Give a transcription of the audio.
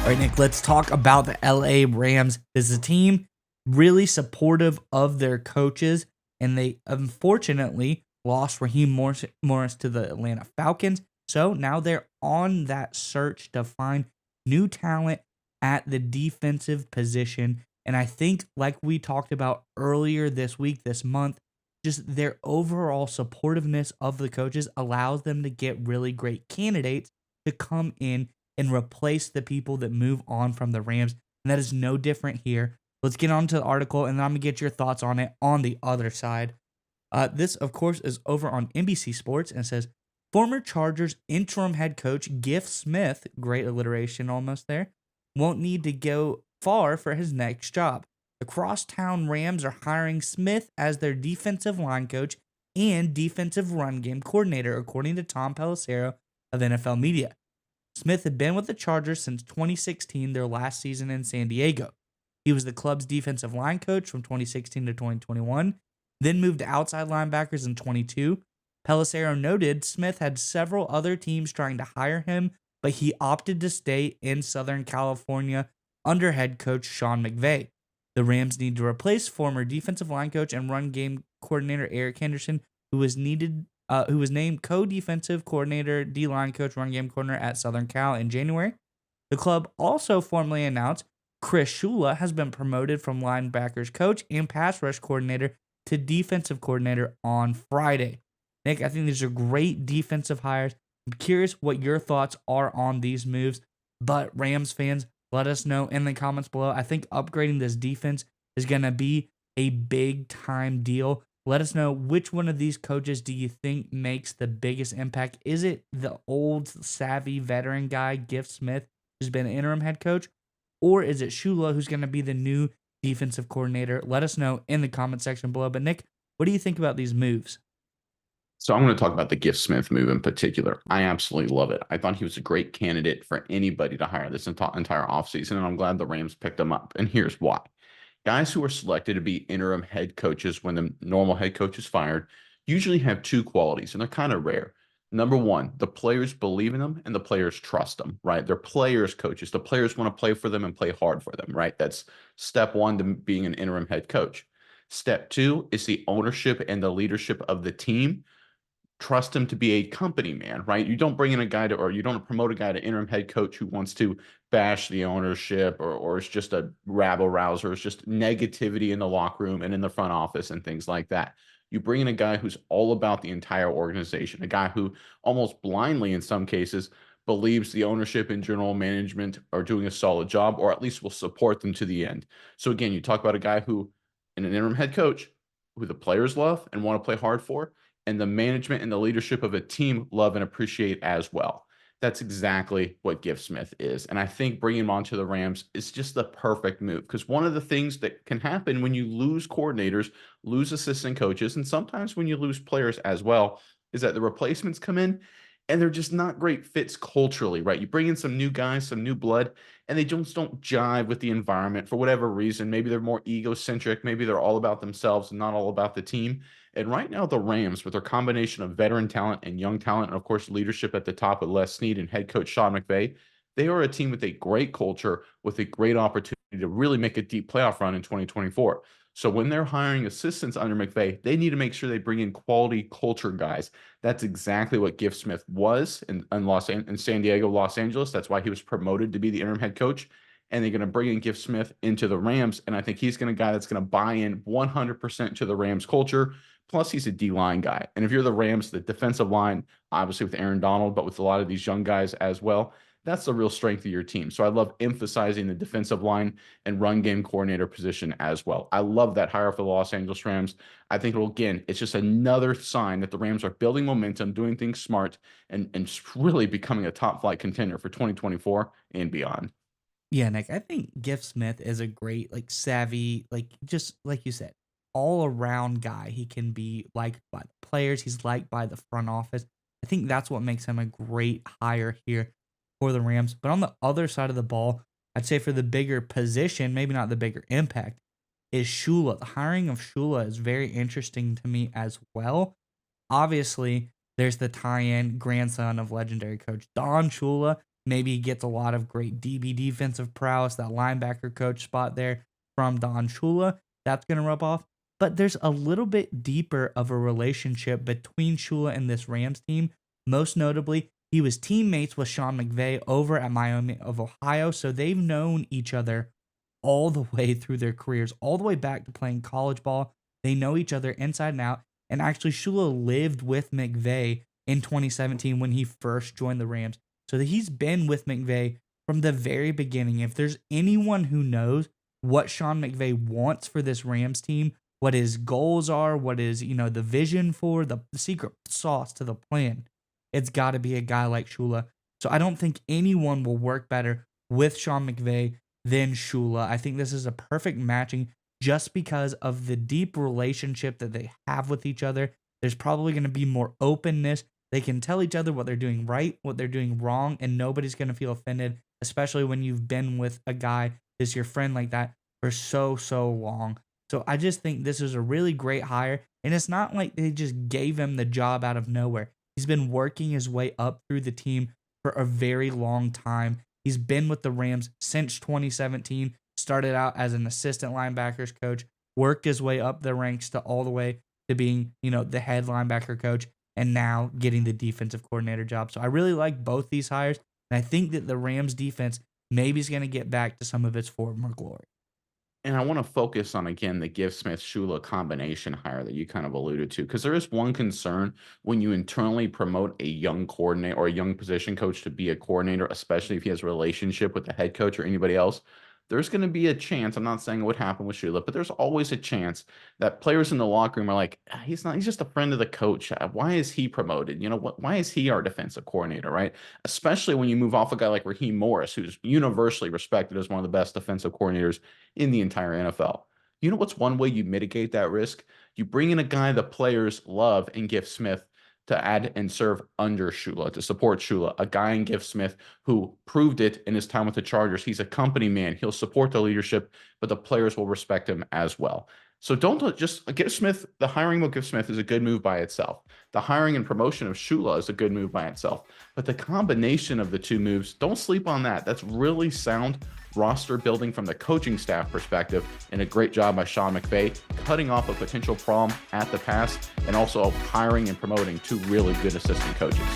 All right, Nick, let's talk about the LA Rams. This is a team really supportive of their coaches, and they unfortunately lost Raheem Morris to the Atlanta Falcons. So now they're on that search to find new talent at the defensive position. And I think, like we talked about earlier this week, this month, just their overall supportiveness of the coaches allows them to get really great candidates to come in and replace the people that move on from the Rams. And that is no different here. Let's get on to the article, and then I'm going to get your thoughts on it on the other side. This, of course, is over on NBC Sports, and it says, former Chargers interim head coach Giff Smith, great alliteration almost there, won't need to go far for his next job. The crosstown Rams are hiring Smith as their defensive line coach and defensive run game coordinator, according to Tom Pelissero of NFL Media. Smith had been with the Chargers since 2016, their last season in San Diego. He was the club's defensive line coach from 2016 to 2021, then moved to outside linebackers in 22. Pelissero noted Smith had several other teams trying to hire him, but he opted to stay in Southern California under head coach Sean McVay. The Rams need to replace former defensive line coach and run game coordinator Eric Henderson, who was named co-defensive coordinator, D-line coach, run game coordinator at Southern Cal in January. The club also formally announced Chris Shula has been promoted from linebackers coach and pass rush coordinator to defensive coordinator on Friday. Nick, I think these are great defensive hires. I'm curious what your thoughts are on these moves, but Rams fans, let us know in the comments below. I think upgrading this defense is going to be a big-time deal. Let us know which one of these coaches do you think makes the biggest impact. Is it the old, savvy veteran guy, Giff Smith, who's been an interim head coach? Or is it Shula, who's going to be the new defensive coordinator? Let us know in the comment section below. But Nick, what do you think about these moves? So I'm going to talk about the Giff Smith move in particular. I absolutely love it. I thought he was a great candidate for anybody to hire this entire offseason, and I'm glad the Rams picked him up. And here's why. Guys who are selected to be interim head coaches when the normal head coach is fired usually have two qualities, and they're kind of rare. Number one, the players believe in them and the players trust them, right? They're players coaches. The players want to play for them and play hard for them, right? That's step one to being an interim head coach. Step two is the ownership and the leadership of the team trust him to be a company man, right? You don't bring in a guy or you don't promote a guy to interim head coach who wants to bash the ownership or is just a rabble rouser. It's just negativity in the locker room and in the front office and things like that. You bring in a guy who's all about the entire organization, a guy who almost blindly in some cases believes the ownership and general management are doing a solid job, or at least will support them to the end. So again, you talk about a guy who, an interim head coach, who the players love and want to play hard for, and the management and the leadership of a team love and appreciate as well. That's exactly what Giff Smith is. And I think bringing him onto the Rams is just the perfect move, because one of the things that can happen when you lose coordinators, lose assistant coaches, and sometimes when you lose players as well, is that the replacements come in and they're just not great fits culturally, right? You bring in some new guys, some new blood, and they just don't jive with the environment for whatever reason. Maybe they're more egocentric. Maybe they're all about themselves and not all about the team. And right now, the Rams, with their combination of veteran talent and young talent, and of course, leadership at the top with Les Snead and head coach Sean McVay, they are a team with a great culture, with a great opportunity to really make a deep playoff run in 2024. So when they're hiring assistants under McVay, they need to make sure they bring in quality culture guys. That's exactly what Giff Smith was in San Diego, Los Angeles. That's why he was promoted to be the interim head coach. And they're going to bring in Giff Smith into the Rams. And I think he's going to guy that's going to buy in 100% to the Rams culture. Plus, he's a D-line guy. And if you're the Rams, the defensive line, obviously with Aaron Donald, but with a lot of these young guys as well, that's the real strength of your team. So I love emphasizing the defensive line and run game coordinator position as well. I love that hire for the Los Angeles Rams. I think it's just another sign that the Rams are building momentum, doing things smart, and really becoming a top flight contender for 2024 and beyond. Yeah, Nick, I think Giff Smith is a great, savvy, just like you said, all around guy. He can be liked by the players, he's liked by the front office. I think that's what makes him a great hire here for the Rams. But on the other side of the ball, I'd say for the bigger position, maybe not the bigger impact, is Shula. The hiring of Shula is very interesting to me as well. Obviously, there's the tie-in grandson of legendary coach Don Shula. Maybe he gets a lot of great DB defensive prowess, that linebacker coach spot there from Don Shula. That's going to rub off. But there's a little bit deeper of a relationship between Shula and this Rams team. Most notably, he was teammates with Sean McVay over at Miami of Ohio. So they've known each other all the way through their careers, all the way back to playing college ball. They know each other inside and out. And actually, Shula lived with McVay in 2017 when he first joined the Rams. So that he's been with McVay from the very beginning. If there's anyone who knows what Sean McVay wants for this Rams team, what his goals are, what is, the vision for, the secret sauce to the plan, it's got to be a guy like Shula. So I don't think anyone will work better with Sean McVay than Shula. I think this is a perfect matching just because of the deep relationship that they have with each other. There's probably going to be more openness. They can tell each other what they're doing right, what they're doing wrong, and nobody's going to feel offended, especially when you've been with a guy that's your friend like that for so, so long. So I just think this is a really great hire, and it's not like they just gave him the job out of nowhere. He's been working his way up through the team for a very long time. He's been with the Rams since 2017, started out as an assistant linebackers coach, worked his way up the ranks to all the way to being, the head linebacker coach, and now getting the defensive coordinator job. So I really like both these hires, and I think that the Rams defense maybe is going to get back to some of its former glory. And I want to focus on, again, the Giff Smith Shula combination hire that you kind of alluded to, because there is one concern when you internally promote a young coordinator or a young position coach to be a coordinator, especially if he has a relationship with the head coach or anybody else. There's going to be a chance. I'm not saying it would happen with Shula, but there's always a chance that players in the locker room are like, he's just a friend of the coach. Why is he promoted? Why is he our defensive coordinator, right? Especially when you move off a guy like Raheem Morris, who's universally respected as one of the best defensive coordinators in the entire NFL. You know what's one way you mitigate that risk? You bring in a guy the players love in Giff Smith to add and serve under Shula, to support Shula, a guy in Giff Smith who proved it in his time with the Chargers. He's a company man. He'll support the leadership, but the players will respect him as well. So don't just Giff Smith. The hiring of Giff Smith is a good move by itself. The hiring and promotion of Shula is a good move by itself. But the combination of the two moves, don't sleep on that. That's really sound roster building from the coaching staff perspective, and a great job by Sean McVay cutting off a potential problem at the pass and also hiring and promoting two really good assistant coaches.